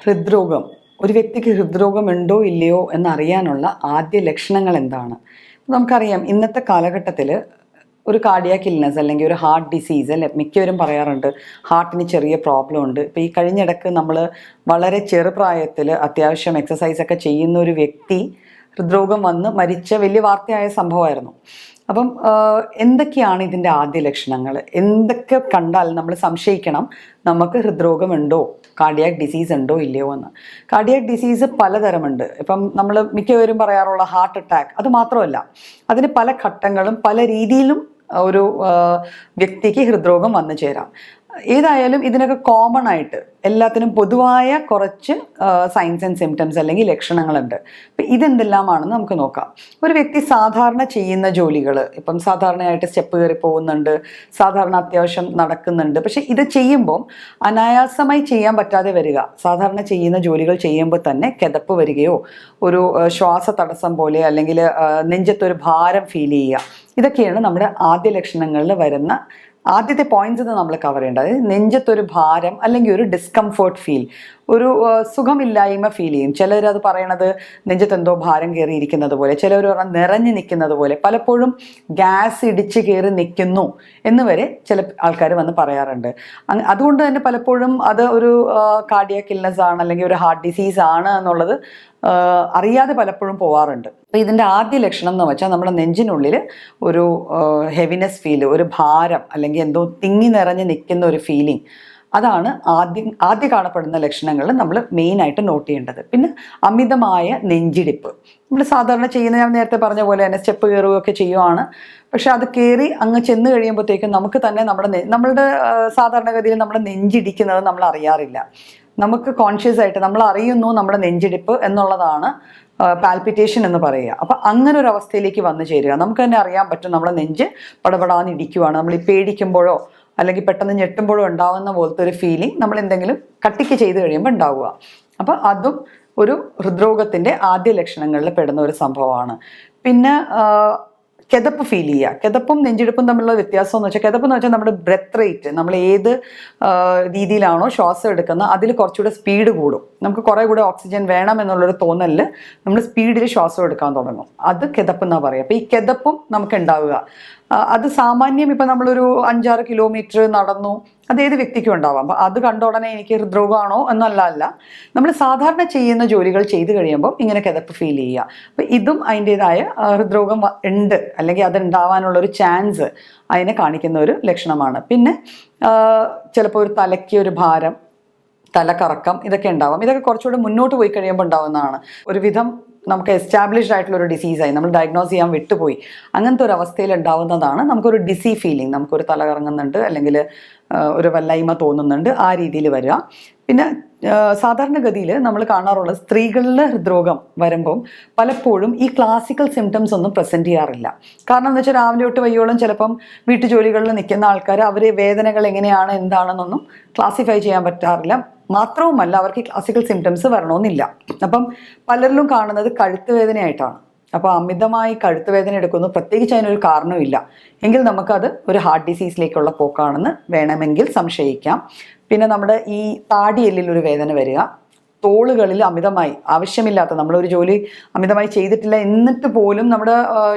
ഹൃദ്രോഗം ഒരു വ്യക്തിക്ക് ഹൃദ്രോഗം ഉണ്ടോ ഇല്ലയോ എന്നറിയാനുള്ള ആദ്യ ലക്ഷണങ്ങൾ എന്താണ്? നമുക്കറിയാം ഇന്നത്തെ കാലഘട്ടത്തിൽ ഒരു കാർഡിയാക് ഇൽനെസ് അല്ലെങ്കിൽ ഒരു ഹാർട്ട് ഡിസീസ് അല്ലെ മിക്കവരും പറയാറുണ്ട് ഹാർട്ടിന് ചെറിയ പ്രോബ്ലം ഉണ്ട്. ഇപ്പോൾ ഈ കഴിഞ്ഞിടക്ക് നമ്മൾ വളരെ ചെറുപ്രായത്തിൽ അത്യാവശ്യം എക്സസൈസ് ഒക്കെ ചെയ്യുന്ന ഒരു വ്യക്തി ഹൃദ്രോഗം വന്ന് മരിച്ച വലിയ വാർത്തയായ സംഭവമായിരുന്നു. അപ്പം എന്തൊക്കെയാണ് ഇതിൻ്റെ ആദ്യ ലക്ഷണങ്ങൾ? എന്തൊക്കെ കണ്ടാൽ നമ്മൾ സംശയിക്കണം നമുക്ക് ഹൃദ്രോഗം ഉണ്ടോ, കാർഡിയാക് ഡിസീസ് ഉണ്ടോ ഇല്ലയോ എന്ന്? കാർഡിയാക് ഡിസീസ് പലതരമുണ്ട്. ഇപ്പം നമ്മൾ മിക്കവരും പറയാറുള്ള ഹാർട്ട് അറ്റാക്ക്, അത് മാത്രമല്ല അതിന് പല ഘട്ടങ്ങളും പല രീതിയിലും ഒരു വ്യക്തിക്ക് ഹൃദ്രോഗം വന്നു ചേരാം. ഏതായാലും ഇതിനൊക്കെ കോമൺ ആയിട്ട് എല്ലാത്തിനും പൊതുവായ കുറച്ച് സൈൻസ് ആൻഡ് സിംറ്റംസ് അല്ലെങ്കിൽ ലക്ഷണങ്ങളുണ്ട്. അപ്പം ഇതെന്തെല്ലാമാണെന്ന് നമുക്ക് നോക്കാം. ഒരു വ്യക്തി സാധാരണ ചെയ്യുന്ന ജോലികൾ, ഇപ്പം സാധാരണയായിട്ട് സ്റ്റെപ്പ് കയറി പോകുന്നുണ്ട്, സാധാരണ അത്യാവശ്യം നടക്കുന്നുണ്ട്, പക്ഷെ ഇത് ചെയ്യുമ്പം അനായാസമായി ചെയ്യാൻ പറ്റാതെ വരിക, സാധാരണ ചെയ്യുന്ന ജോലികൾ ചെയ്യുമ്പോൾ തന്നെ കിതപ്പ് വരികയോ ഒരു ശ്വാസ തടസ്സം പോലെ അല്ലെങ്കിൽ നെഞ്ചത്തൊരു ഭാരം ഫീൽ ചെയ്യുക, ഇതൊക്കെയാണ് നമ്മുടെ ആദ്യ ലക്ഷണങ്ങളിൽ വരുന്ന ആദ്യത്തെ പോയിന്റ്സ് നമ്മൾ കവർ ചെയ്യേണ്ടത്. അതായത് നെഞ്ചത്തൊരു ഭാരം അല്ലെങ്കിൽ ഒരു ഡിസ്കംഫേർട്ട് ഫീൽ, ഒരു സുഖമില്ലായ്മ ഫീൽ ചെയ്യും. ചിലരത് പറയണത് നെഞ്ചത്ത് എന്തോ ഭാരം കയറിയിരിക്കുന്നത് പോലെ, ചിലർ പറഞ്ഞാൽ നിറഞ്ഞു നിൽക്കുന്നത് പോലെ, പലപ്പോഴും ഗ്യാസ് ഇടിച്ച് കയറി നിൽക്കുന്നു എന്ന് വരെ ചില ആൾക്കാർ വന്ന് പറയാറുണ്ട്. അതുകൊണ്ട് തന്നെ പലപ്പോഴും അത് ഒരു കാർഡിയാക് ഇൽനെസ് ആണ് അല്ലെങ്കിൽ ഒരു ഹാർട്ട് ഡിസീസ് ആണ് എന്നുള്ളത് അറിയാതെ പലപ്പോഴും പോവാറുണ്ട്. അപ്പോൾ ഇതിൻ്റെ ആദ്യ ലക്ഷണം എന്ന് വെച്ചാൽ നമ്മുടെ നെഞ്ചിനുള്ളിൽ ഒരു ഹെവിനെസ് ഫീൽ, ഒരു ഭാരം അല്ലെങ്കിൽ എന്തോ തിങ്ങി നിറഞ്ഞ് നിൽക്കുന്ന ഒരു ഫീലിംഗ്, അതാണ് ആദ്യം കാണപ്പെടുന്ന ലക്ഷണങ്ങൾ നമ്മൾ മെയിനായിട്ട് നോട്ട് ചെയ്യേണ്ടത്. പിന്നെ അമിതമായ നെഞ്ചിടിപ്പ്, നമ്മൾ സാധാരണ ചെയ്യുന്ന, ഞാൻ നേരത്തെ പറഞ്ഞ പോലെ തന്നെ സ്റ്റെപ്പ് കയറുകയൊക്കെ ചെയ്യുവാണ്, പക്ഷെ അത് കയറി അങ്ങ് ചെന്ന് കഴിയുമ്പോഴത്തേക്കും നമുക്ക് തന്നെ നമ്മളുടെ സാധാരണഗതിയിൽ നമ്മുടെ നെഞ്ചിടിക്കുന്നത് നമ്മൾ അറിയാറില്ല. നമുക്ക് കോൺഷ്യസ് ആയിട്ട് നമ്മൾ അറിയുന്നു നമ്മുടെ നെഞ്ചിടിപ്പ് എന്നുള്ളതാണ് പാൽപിറ്റേഷൻ എന്ന് പറയുക. അപ്പം അങ്ങനെ ഒരു അവസ്ഥയിലേക്ക് വന്നു ചേരുക. നമുക്ക് തന്നെ അറിയാൻ പറ്റും നമ്മുടെ നെഞ്ച് പടപടാന്ന് ഇടിക്കുവാണ്. നമ്മൾ ഈ പേടിക്കുമ്പോഴോ അല്ലെങ്കിൽ പെട്ടെന്ന് ഞെട്ടുമ്പോഴോ ഉണ്ടാകുന്ന പോലത്തെ ഒരു ഫീലിംഗ് നമ്മൾ എന്തെങ്കിലും കട്ടിക്ക് ചെയ്ത് കഴിയുമ്പോൾ ഉണ്ടാവുക. അപ്പം അതും ഒരു ഹൃദ്രോഗത്തിൻ്റെ ആദ്യ ലക്ഷണങ്ങളിൽ പെടുന്ന ഒരു സംഭവമാണ്. പിന്നെ കിതപ്പ് ഫീൽ ചെയ്യുക. കിതപ്പും നെഞ്ചിടിപ്പും തമ്മിലുള്ള വ്യത്യാസം എന്ന് വെച്ചാൽ, കിതപ്പ് എന്ന് വെച്ചാൽ നമ്മുടെ ബ്രെത്ത് റേറ്റ്, നമ്മൾ ഏത് രീതിയിലാണോ ശ്വാസം എടുക്കുന്നത് അതിൽ കുറച്ചുകൂടെ സ്പീഡ് കൂടും. നമുക്ക് കുറേ കൂടെ ഓക്സിജൻ വേണം എന്നുള്ളൊരു തോന്നലിൽ നമ്മൾ സ്പീഡിൽ ശ്വാസം എടുക്കാൻ തുടങ്ങും. അത് കിതപ്പ് എന്നാണ് പറയുക. അപ്പോൾ ഈ കിതപ്പും നമുക്ക് ഉണ്ടാവുക. അത് സാമാന്യം ഇപ്പം നമ്മളൊരു 5-6 കിലോമീറ്റർ നടന്നു, അതേത് വ്യക്തിക്കും ഉണ്ടാവാം. അപ്പം അത് കണ്ട ഉടനെ എനിക്ക് ഹൃദ്രോഗമാണോ എന്നല്ല, നമ്മൾ സാധാരണ ചെയ്യുന്ന ജോലികൾ ചെയ്ത് കഴിയുമ്പോൾ ഇങ്ങനെ കിതപ്പ് ഫീൽ ചെയ്യുക. അപ്പം ഇതും അതിൻ്റെതായ ഹൃദ്രോഗം ഉണ്ട് അല്ലെങ്കിൽ അതുണ്ടാവാനുള്ളൊരു ചാൻസ് അതിനെ കാണിക്കുന്ന ഒരു ലക്ഷണമാണ്. പിന്നെ ചിലപ്പോൾ ഒരു തലയ്ക്ക് ഒരു ഭാരം, തലക്കറക്കം, ഇതൊക്കെ ഉണ്ടാവാം. ഇതൊക്കെ കുറച്ചുകൂടെ മുന്നോട്ട് പോയി കഴിയുമ്പോൾ ഉണ്ടാവുന്നതാണ്. ഒരുവിധം നമുക്ക് എസ്റ്റാബ്ലിഷ്ഡ് ആയിട്ടുള്ള ഒരു ഡിസീസായി നമ്മൾ ഡയഗ്നോസ് ചെയ്യാൻ വിട്ടുപോയി, അങ്ങനത്തെ ഒരു അവസ്ഥയിൽ ഉണ്ടാവുന്നതാണ് നമുക്കൊരു ഡിസി ഫീലിംഗ്, നമുക്കൊരു തല കറങ്ങുന്നുണ്ട് അല്ലെങ്കിൽ ഒരു വല്ലായ്മ തോന്നുന്നുണ്ട്, ആ രീതിയിൽ വരിക. പിന്നെ സാധാരണഗതിയിൽ നമ്മൾ കാണാറുള്ളത് സ്ത്രീകളിലെ ഹൃദ്രോഗം വരുമ്പം പലപ്പോഴും ഈ ക്ലാസിക്കൽ സിംറ്റംസ് ഒന്നും പ്രസൻറ്റ് ചെയ്യാറില്ല. കാരണം എന്ന് വെച്ചാൽ രാവിലെ തൊട്ട് വയ്യോളം ചിലപ്പം വീട്ടുജോലികളിൽ നിൽക്കുന്ന ആൾക്കാർ അവർ വേദനകൾ എങ്ങനെയാണ് എന്താണെന്നൊന്നും ക്ലാസിഫൈ ചെയ്യാൻ പറ്റാറില്ല. മാത്രവുമല്ല അവർക്ക് ഈ ക്ലാസിക്കൽ സിംറ്റംസ് വരണമെന്നില്ല. അപ്പം പലരിലും കാണുന്നത് കഴുത്ത് വേദനയായിട്ടാണ്. അപ്പോൾ അമിതമായി കഴുത്ത് വേദന എടുക്കുന്നു, പ്രത്യേകിച്ച് അതിനൊരു കാരണമില്ല എങ്കിൽ നമുക്കത് ഒരു ഹാർട്ട് ഡിസീസിലേക്കുള്ള പോക്കാണെന്ന് വേണമെങ്കിൽ സംശയിക്കാം. പിന്നെ നമ്മുടെ ഈ താടിയെല്ലിൽ ഒരു വേദന വരിക, തോളുകളിൽ അമിതമായി ആവശ്യമില്ലാത്ത, നമ്മളൊരു ജോലി അമിതമായി ചെയ്തിട്ടില്ല എന്നിട്ട് പോലും നമ്മുടെ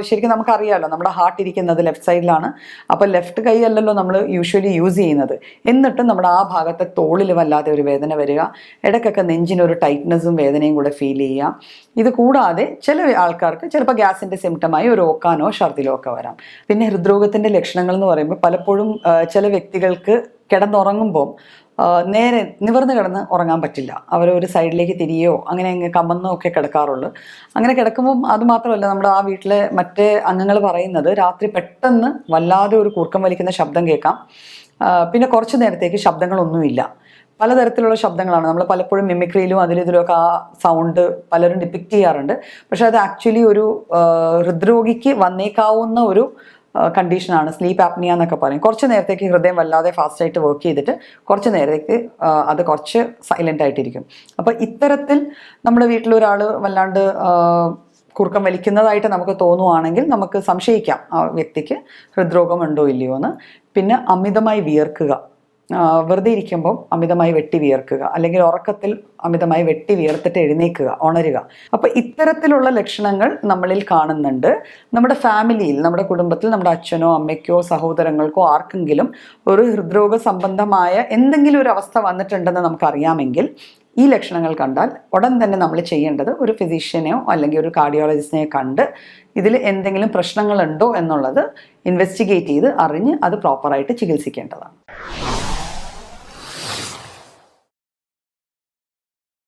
ശരിക്കും നമുക്കറിയാമല്ലോ നമ്മുടെ ഹാർട്ട് ഇരിക്കുന്നത് ലെഫ്റ്റ് സൈഡിലാണ്. അപ്പോൾ ലെഫ്റ്റ് കൈ അല്ലല്ലോ നമ്മൾ യൂഷ്വലി യൂസ് ചെയ്യുന്നത്, എന്നിട്ടും നമ്മുടെ ആ ഭാഗത്തെ തോളിൽ വല്ലാതെ ഒരു വേദന വരിക, ഇടയ്ക്കൊക്കെ നെഞ്ചിനൊരു ടൈറ്റ്നസ്സും വേദനയും കൂടെ ഫീൽ ചെയ്യുക. ഇത് കൂടാതെ ചില ആൾക്കാർക്ക് ചിലപ്പോൾ ഗ്യാസിൻ്റെ സിംറ്റമായി ഒരു ഓക്കാനോ ഛർദിലോ ഒക്കെ വരാം. പിന്നെ ഹൃദ്രോഗത്തിൻ്റെ ലക്ഷണങ്ങൾ എന്ന് പറയുമ്പോൾ പലപ്പോഴും ചില വ്യക്തികൾക്ക് കിടന്നുറങ്ങുമ്പോൾ നേരെ നിവർന്ന് കിടന്ന് ഉറങ്ങാൻ പറ്റില്ല. അവരൊരു സൈഡിലേക്ക് തിരിയോ അങ്ങനെ കമന്നോ ഒക്കെ കിടക്കാറുള്ളൂ. അങ്ങനെ കിടക്കുമ്പം അത് മാത്രമല്ല, നമ്മുടെ ആ വീട്ടിലെ മറ്റേ അംഗങ്ങൾ പറയുന്നത് രാത്രി പെട്ടെന്ന് വല്ലാതെ ഒരു കൂർക്കം വലിക്കുന്ന ശബ്ദം കേൾക്കാം. പിന്നെ കുറച്ച് നേരത്തേക്ക് ശബ്ദങ്ങളൊന്നുമില്ല, പലതരത്തിലുള്ള ശബ്ദങ്ങളാണ്. നമ്മൾ പലപ്പോഴും മിമിക്രിയിലും ഇതിലൊക്കെ ആ സൗണ്ട് പലരും ഡിപ്പിക്റ്റ് ചെയ്യാറുണ്ട്. പക്ഷെ അത് ആക്ച്വലി ഒരു ഹൃദ്രോഗിക്ക് വന്നേക്കാവുന്ന ഒരു കണ്ടീഷനാണ്, സ്ലീപ്പ് ആപ്നിയ എന്നൊക്കെ പറയും. കുറച്ച് നേരത്തേക്ക് ഹൃദയം വല്ലാതെ ഫാസ്റ്റായിട്ട് വർക്ക് ചെയ്തിട്ട് കുറച്ച് നേരത്തേക്ക് അത് കുറച്ച് സൈലൻ്റ് ആയിട്ടിരിക്കും. അപ്പോൾ ഇത്തരത്തിൽ നമ്മുടെ വീട്ടിലൊരാൾ വല്ലാണ്ട് കുറുക്കം വലിക്കുന്നതായിട്ട് നമുക്ക് തോന്നുവാണെങ്കിൽ നമുക്ക് സംശയിക്കാം ആ വ്യക്തിക്ക് ഹൃദ്രോഗം ഉണ്ടോ ഇല്ലയോ എന്ന്. പിന്നെ അമിതമായി വിയർക്കുക, വെറുതെ ഇരിക്കുമ്പോൾ അമിതമായി വെട്ടി വിയർക്കുക, അല്ലെങ്കിൽ ഉറക്കത്തിൽ അമിതമായി വെട്ടി വിയർത്തിട്ട് എഴുന്നേൽക്കുക, ഉണരുക. അപ്പോൾ ഇത്തരത്തിലുള്ള ലക്ഷണങ്ങൾ നമ്മളിൽ കാണുന്നുണ്ട്. നമ്മുടെ ഫാമിലിയിൽ, നമ്മുടെ കുടുംബത്തിൽ നമ്മുടെ അച്ഛനോ അമ്മയ്ക്കോ സഹോദരങ്ങൾക്കോ ആർക്കെങ്കിലും ഒരു ഹൃദ്രോഗ സംബന്ധമായ എന്തെങ്കിലും ഒരു അവസ്ഥ വന്നിട്ടുണ്ടെന്ന് നമുക്കറിയാമെങ്കിൽ ഈ ലക്ഷണങ്ങൾ കണ്ടാൽ ഉടൻ തന്നെ നമ്മൾ ചെയ്യേണ്ടത് ഒരു ഫിസിഷ്യനെയോ അല്ലെങ്കിൽ ഒരു കാർഡിയോളജിസ്റ്റിനെയോ കണ്ട് ഇതിൽ എന്തെങ്കിലും പ്രശ്നങ്ങളുണ്ടോ എന്നുള്ളത് ഇൻവെസ്റ്റിഗേറ്റ് ചെയ്ത് അറിഞ്ഞ് അത് പ്രോപ്പറായിട്ട് ചികിത്സിക്കേണ്ടതാണ്.